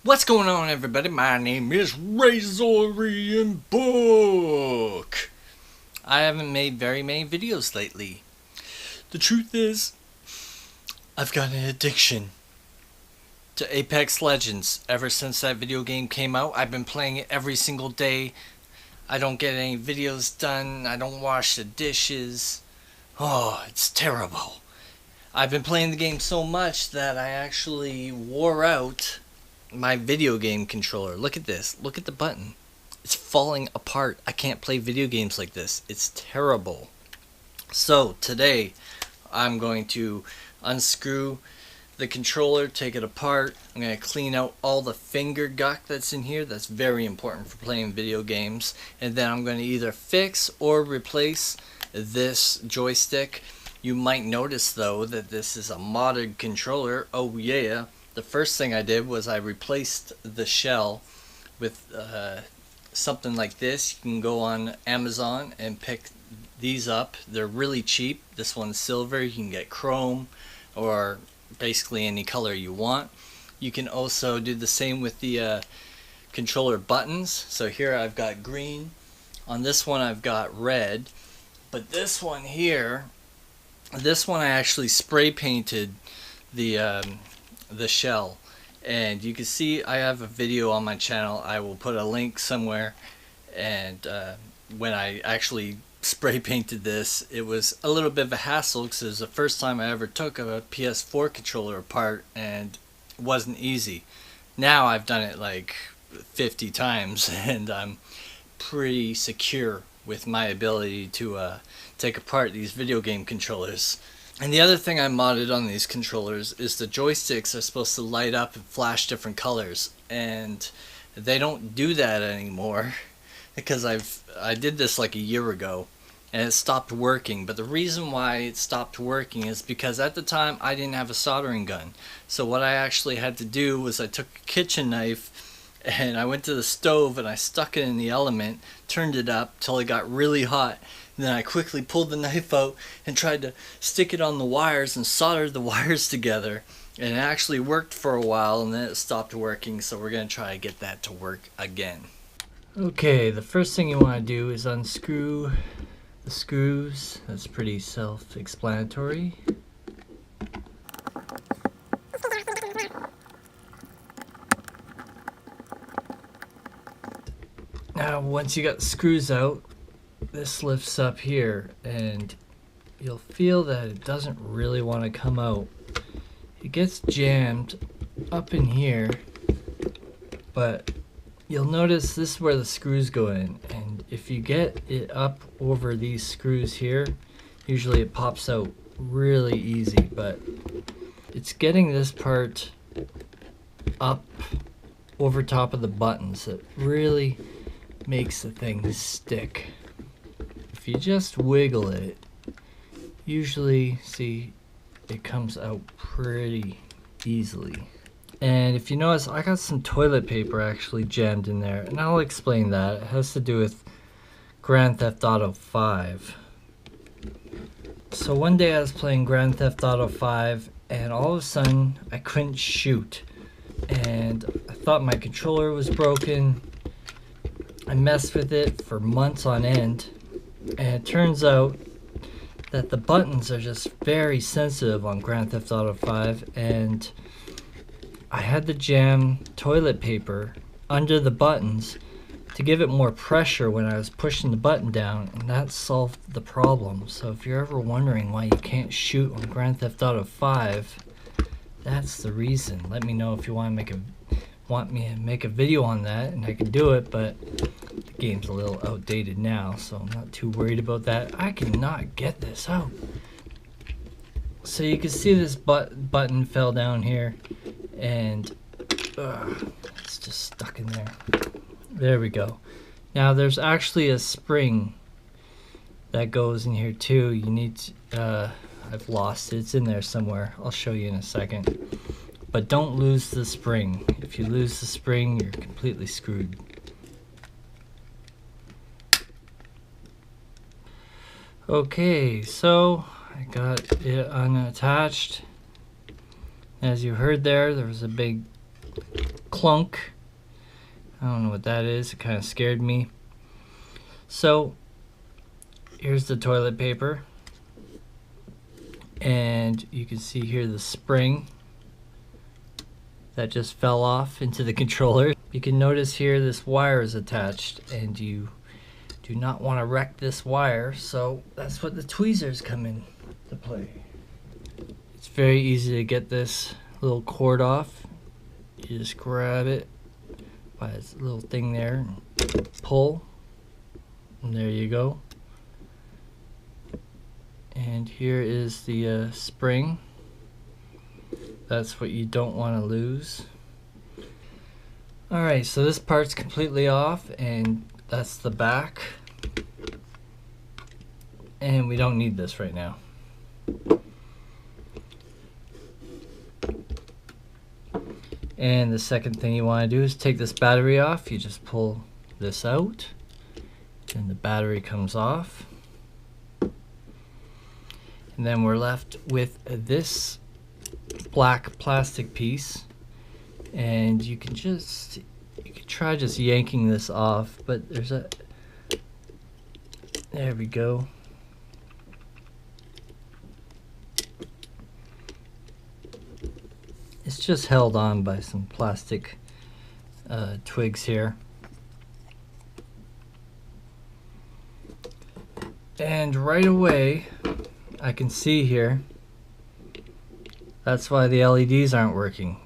What's going on, everybody? My name is Razorian Book. I haven't made very many videos lately. The truth is, I've got an addiction to Apex Legends. Ever since that video game came out, I've been playing it every single day. I don't get any videos done. I don't wash the dishes. Oh, it's terrible. I've been playing the game so much that I actually wore out my video game controller. Look at this. Look at the button. It's falling apart. I can't play video games like this. It's terrible. So today I'm going to unscrew the controller, take it apart. I'm going to clean out all the finger guck that's in here. That's very important for playing video games. And then I'm going to either fix or replace this joystick. You might notice though that this is a modded controller. Oh yeah. The first thing I did was I replaced the shell with something like this. You can go on Amazon and pick these up. They're really cheap. This one's silver. You can get chrome or basically any color you want. You can also do the same with the controller buttons. So here I've got green. On this one I've got red. But this one here, this one I actually spray painted the shell, and you can see I have a video on my channel. I will put a link somewhere. And when I actually spray painted this, it was a little bit of a hassle because it was the first time I ever took a PS4 controller apart, and it wasn't easy. Now I've done it like 50 times and I'm pretty secure with my ability to take apart these video game controllers. And the other thing I modded on these controllers is the joysticks are supposed to light up and flash different colors, and they don't do that anymore because I did this like a year ago and it stopped working. But the reason why it stopped working is because at the time I didn't have a soldering gun. So what I actually had to do was I took a kitchen knife and I went to the stove and I stuck it in the element, turned it up till it got really hot. And then I quickly pulled the knife out and tried to stick it on the wires and soldered the wires together. And it actually worked for a while, and then it stopped working, so we're going to try to get that to work again. Okay, the first thing you want to do is unscrew the screws. That's pretty self-explanatory. Now, once you got the screws out, this lifts up here and you'll feel that it doesn't really want to come out. It gets jammed up in here, but you'll notice this is where the screws go in, and if you get it up over these screws here, usually it pops out really easy. But it's getting this part up over top of the buttons that really makes the thing stick. If you just wiggle it, usually, see, it comes out pretty easily. And if you notice, I got some toilet paper actually jammed in there, and I'll explain that. It has to do with Grand Theft Auto 5. So one day I was playing Grand Theft Auto 5, and all of a sudden I couldn't shoot. And I thought my controller was broken. I messed with it for months on end. And it turns out that the buttons are just very sensitive on Grand Theft Auto 5, and I had to jam toilet paper under the buttons to give it more pressure when I was pushing the button down, and that solved the problem. So if you're ever wondering why you can't shoot on Grand Theft Auto 5, that's the reason. Let me know if you want me to make a video on that, and I can do it, but the game's a little outdated now, so I'm not too worried about that. I cannot get this out. So you can see this button fell down here, and it's just stuck in there. There we go. Now there's actually a spring that goes in here too. You need to, I've lost it. It's in there somewhere. I'll show you in a second. But don't lose the spring. If you lose the spring, you're completely screwed. Okay, so I got it unattached. As you heard there was a big clunk. I don't know what that is. It kind of scared me. So here's the toilet paper. And you can see here the spring that just fell off into the controller. You can notice here this wire is attached, and you do not want to wreck this wire, so that's what the tweezers come in to play. It's very easy to get this little cord off. You just grab it by this little thing there, and pull, and there you go. And here is the spring. That's what you don't want to lose. Alright, so this part's completely off, and that's the back. And we don't need this right now. And the second thing you want to do is take this battery off. You just pull this out, and the battery comes off. And then we're left with this black plastic piece, and you can try just yanking this off, but there we go. It's just held on by some plastic twigs here. And right away I can see here, that's why the LEDs aren't working.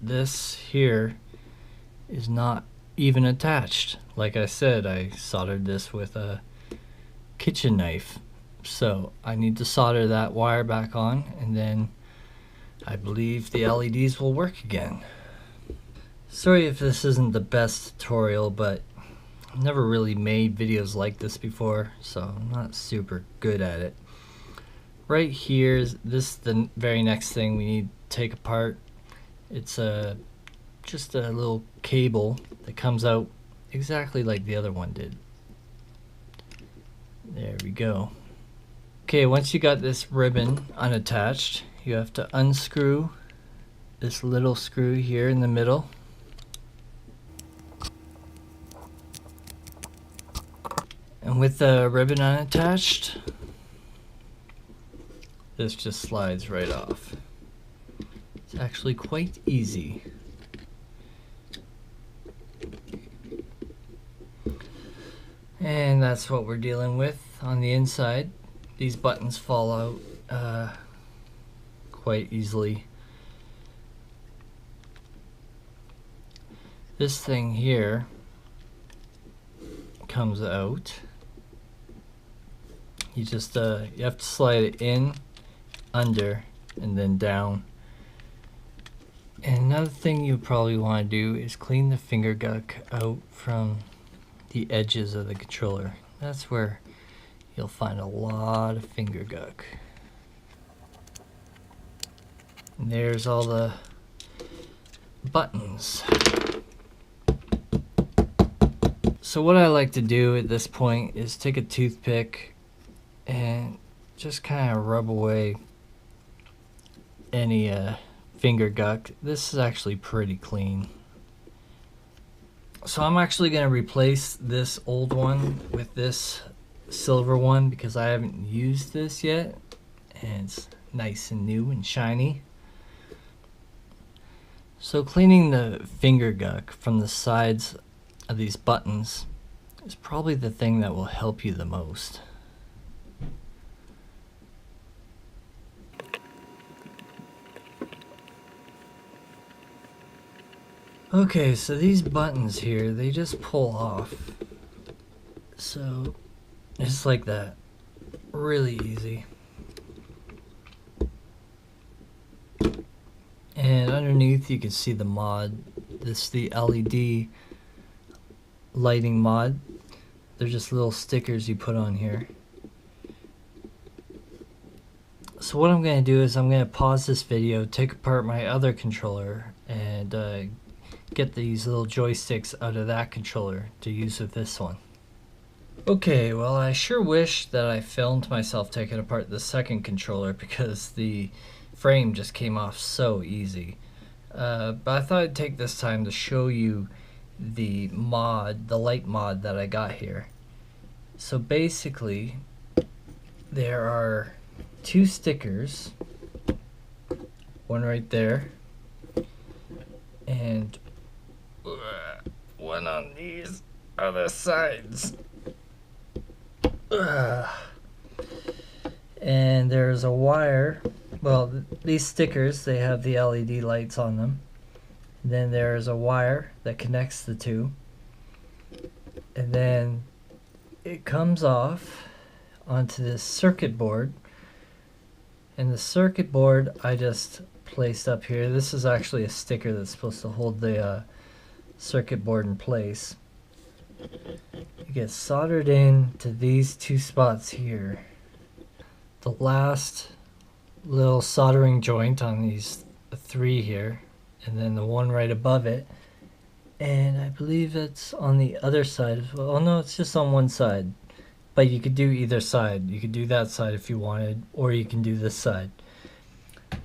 This here is not even attached. Like I said, I soldered this with a kitchen knife. So I need to solder that wire back on, and then I believe the LEDs will work again. Sorry if this isn't the best tutorial, but I've never really made videos like this before, so I'm not super good at it. Right here, this is the very next thing we need to take apart. It's just a little cable that comes out exactly like the other one did. There we go. Okay, once you got this ribbon unattached, you have to unscrew this little screw here in the middle. And with the ribbon unattached, this just slides right off. It's actually quite easy. And that's what we're dealing with on the inside. These buttons fall out quite easily. This thing here comes out. You just you have to slide it in, under, and then down. And another thing you probably want to do is clean the finger guck out from the edges of the controller. That's where you'll find a lot of finger guck. And there's all the buttons. So what I like to do at this point is take a toothpick and just kind of rub away any finger guck. This is actually pretty clean. So I'm actually going to replace this old one with this silver one because I haven't used this yet, and it's nice and new and shiny. So cleaning the finger guck from the sides of these buttons is probably the thing that will help you the most. Okay, so these buttons here, they just pull off. So, just like that. Really easy. And underneath you can see the mod. This is the LED lighting mod. They're just little stickers you put on here. So what I'm going to do is I'm going to pause this video, take apart my other controller, and get these little joysticks out of that controller to use with this one. Okay, well I sure wish that I filmed myself taking apart the second controller because the frame just came off so easy. But I thought I'd take this time to show you the light mod that I got here. So basically, there are two stickers, one right there, and one on these other sides. And there's a wire. Well, these stickers, they have the LED lights on them. And then there's a wire that connects the two. And then it comes off onto this circuit board. And the circuit board I just placed up here. This is actually a sticker that's supposed to hold the circuit board in place. It gets soldered in to these two spots here. The last little soldering joint on these three here, and then the one right above it, and I believe it's on the other side as well. Oh no, it's just on one side, but you could do either side. You could do that side if you wanted, or you can do this side.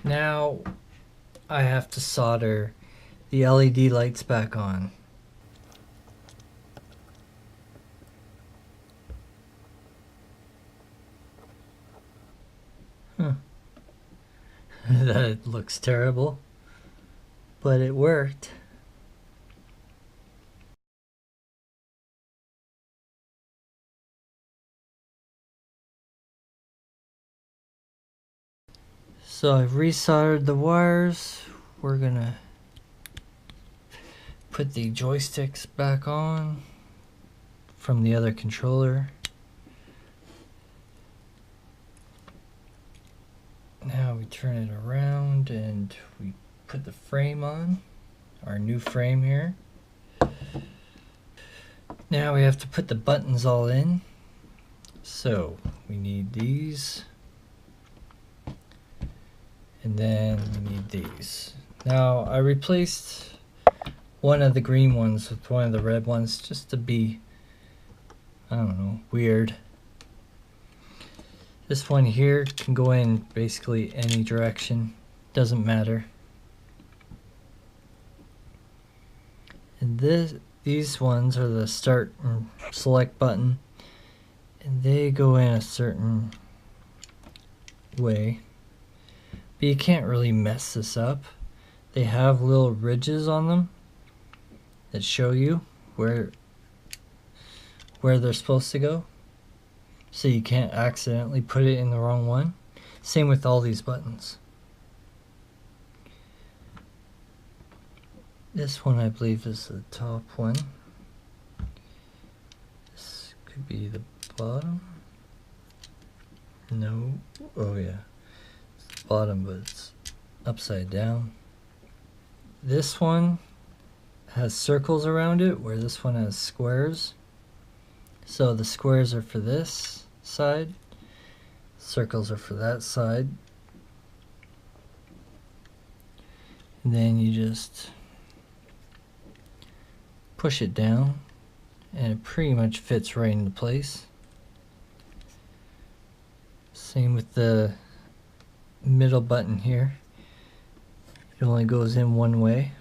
Now I have to solder the LED lights back on. That looks terrible, but it worked. So I've resoldered the wires. We're gonna put the joysticks back on from the other controller. Now we turn it around and we put the frame on, our new frame here. Now we have to put the buttons all in. So we need these, and then we need these. Now I replaced one of the green ones with one of the red ones just to be, I don't know, weird. This one here can go in basically any direction, doesn't matter. And these ones are the start and select button, and they go in a certain way. But you can't really mess this up. They have little ridges on them that show you where they're supposed to go, so you can't accidentally put it in the wrong one. Same with all these buttons. This one I believe is the top one. This could be the bottom. No, oh yeah, it's the bottom, but it's upside down. This one has circles around it, where this one has squares. So the squares are for this side, circles are for that side. And then you just push it down and it pretty much fits right into place. Same with the middle button here. It only goes in one way.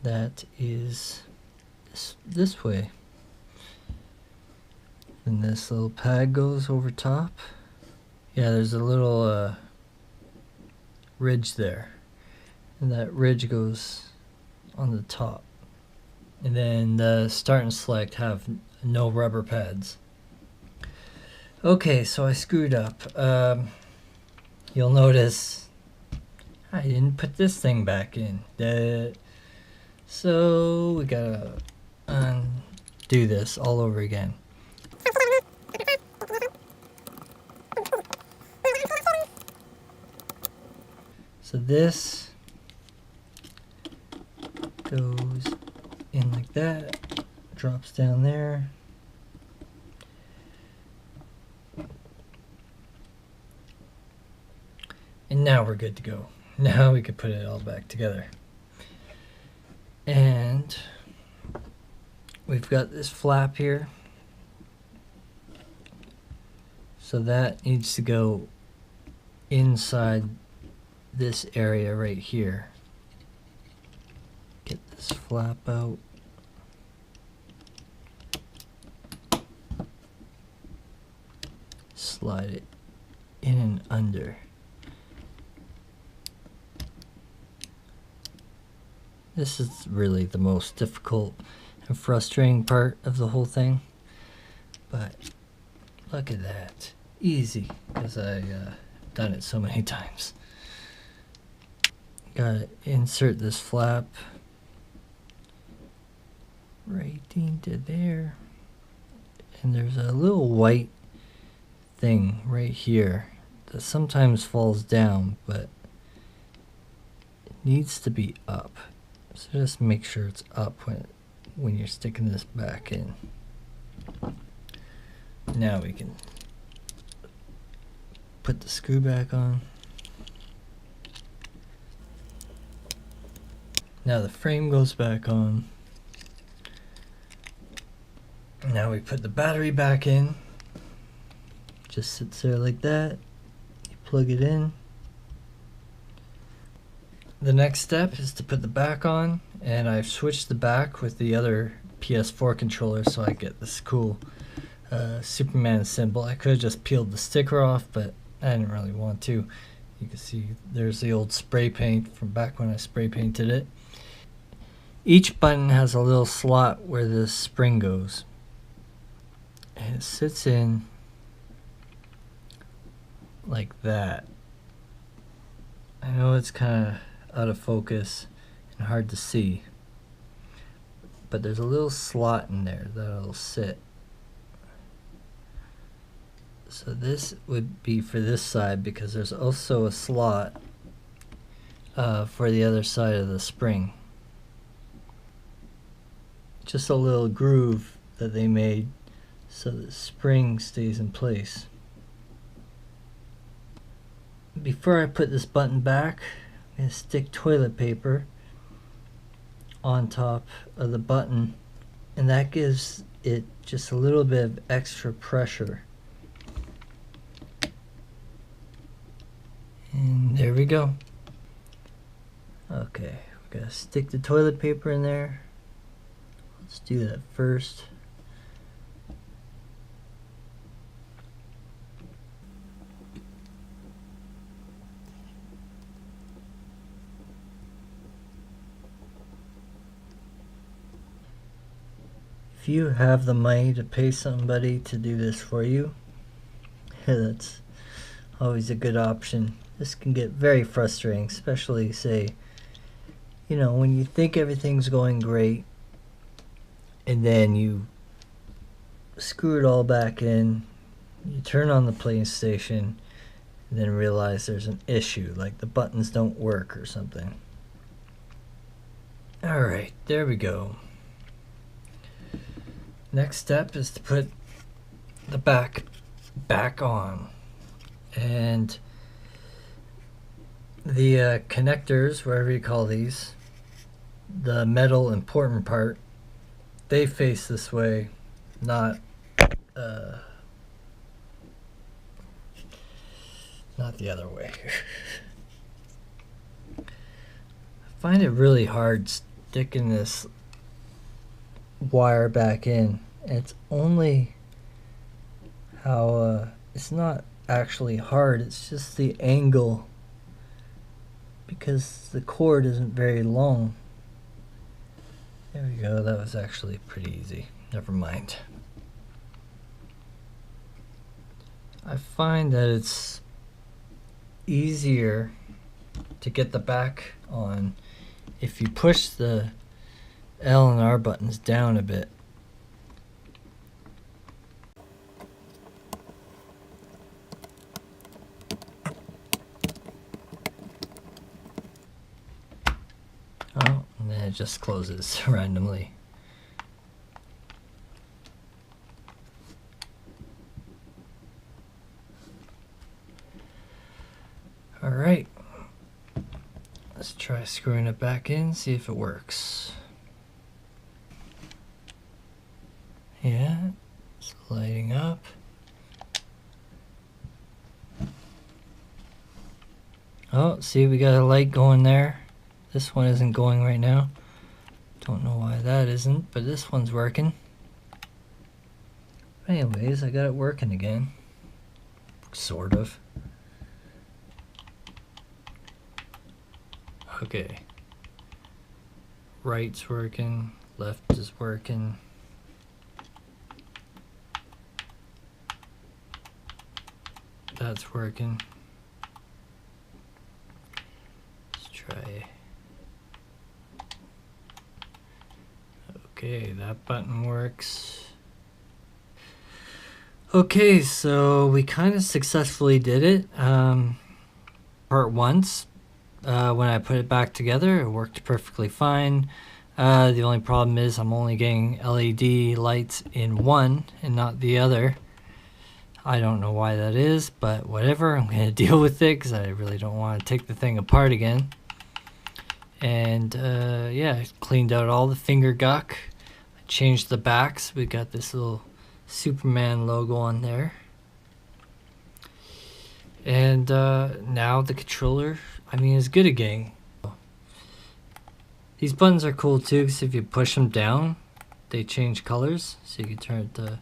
That is this way. And this little pad goes over top. Yeah, there's a little ridge there, and that ridge goes on the top. And then the start and select have no rubber pads. Okay, so I screwed up. You'll notice I didn't put this thing back in. So we gotta undo this all over again. So this goes in like that, drops down there. And now we're good to go. Now we can put it all back together. And we've got this flap here. So that needs to go inside this area right here. Get this flap out. Slide it in and under. This is really the most difficult and frustrating part of the whole thing, but look at that. Easy, because I've done it so many times. Gotta insert this flap right into there, and there's a little white thing right here that sometimes falls down, but it needs to be up. So just make sure it's up when you're sticking this back in. Now we can put the screw back on. Now the frame goes back on. Now we put the battery back in. Just sits there like that. You plug it in. The next step is to put the back on, and I've switched the back with the other PS4 controller so I get this cool Superman symbol. I could have just peeled the sticker off, but I didn't really want to. You can see there's the old spray paint from back when I spray painted it. Each button has a little slot where the spring goes, and it sits in like that. I know it's kind of out of focus and hard to see, but there's a little slot in there that'll sit. So this would be for this side, because there's also a slot for the other side of the spring. Just a little groove that they made so the spring stays in place. Before I put this button back, I'm going to stick toilet paper on top of the button, and that gives it just a little bit of extra pressure. And there we go. Okay, we're going to stick the toilet paper in there. Let's do that first. If you have the money to pay somebody to do this for you, that's always a good option. This can get very frustrating, especially, say, you know, when you think everything's going great and then you screw it all back in, you turn on the PlayStation and then realize there's an issue, like the buttons don't work or something. Alright, there we go. Next step is to put the back on, and the connectors, wherever you call these, the metal important part, they face this way, not the other way. I find it really hard sticking this wire back in. It's only how it's not actually hard, it's just the angle, because the cord isn't very long. There we go, that was actually pretty easy. Never mind. I find that it's easier to get the back on if you push the L and R buttons down a bit. Oh, and then it just closes randomly. Alright, let's try screwing it back in, see if it works. Yeah, it's lighting up. Oh, see, we got a light going there. This one isn't going right now. Don't know why that isn't, but this one's working. Anyways, I got it working again. Sort of. Okay. Right's working, left is working. That's working. Let's try. Okay, that button works. Okay, so we kind of successfully did it. Part once. When I put it back together, it worked perfectly fine. The only problem is I'm only getting LED lights in one and not the other. I don't know why that is, but whatever. I'm going to deal with it because I really don't want to take the thing apart again. And yeah, I cleaned out all the finger guck. I changed the backs. We got this little Superman logo on there. And now the controller, I mean, is good again. These buttons are cool too, because if you push them down, they change colors. So you can turn it to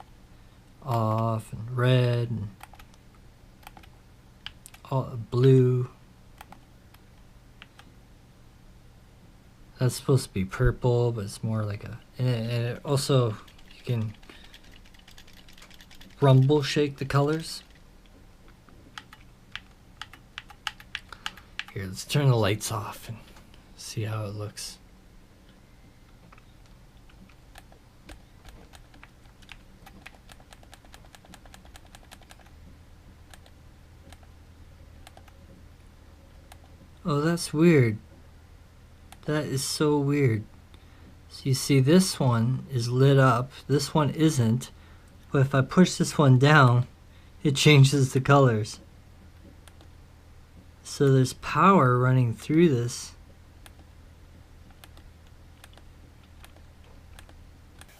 off and red and blue. That's supposed to be purple, but it's more like a... And it also, you can rumble shake the colors. Here, let's turn the lights off and see how it looks. Oh, that's weird. That is so weird. So you see this one is lit up, this one isn't, but if I push this one down, it changes the colors. So there's power running through this.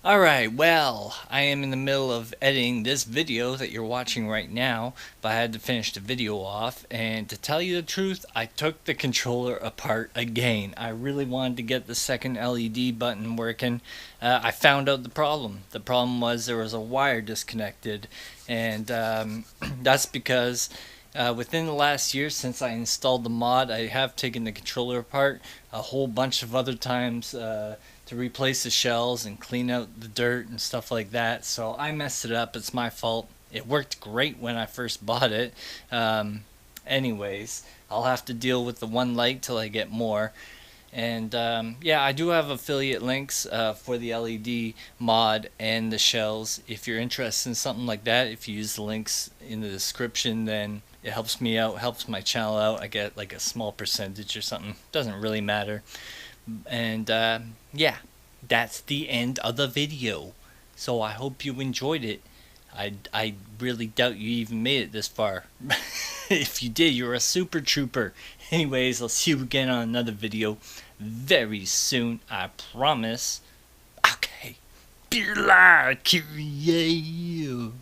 Alright, well, I am in the middle of editing this video that you're watching right now, but I had to finish the video off, and to tell you the truth, I took the controller apart again. I really wanted to get the second LED button working. I found out the problem. The problem was there was a wire disconnected, and that's because within the last year since I installed the mod, I have taken the controller apart a whole bunch of other times to replace the shells and clean out the dirt and stuff like that. So I messed it up. It's my fault. It worked great when I first bought it. Anyways, I'll have to deal with the one light till I get more. And yeah, I do have affiliate links for the LED mod and the shells. If you're interested in something like that, if you use the links in the description, then it helps me out, helps my channel out. I get like a small percentage or something. Doesn't really matter. And yeah, that's the end of the video. So I hope you enjoyed it. I really doubt you even made it this far. If you did, you're a super trooper. Anyways, I'll see you again on another video very soon, I promise. Okay, be like you.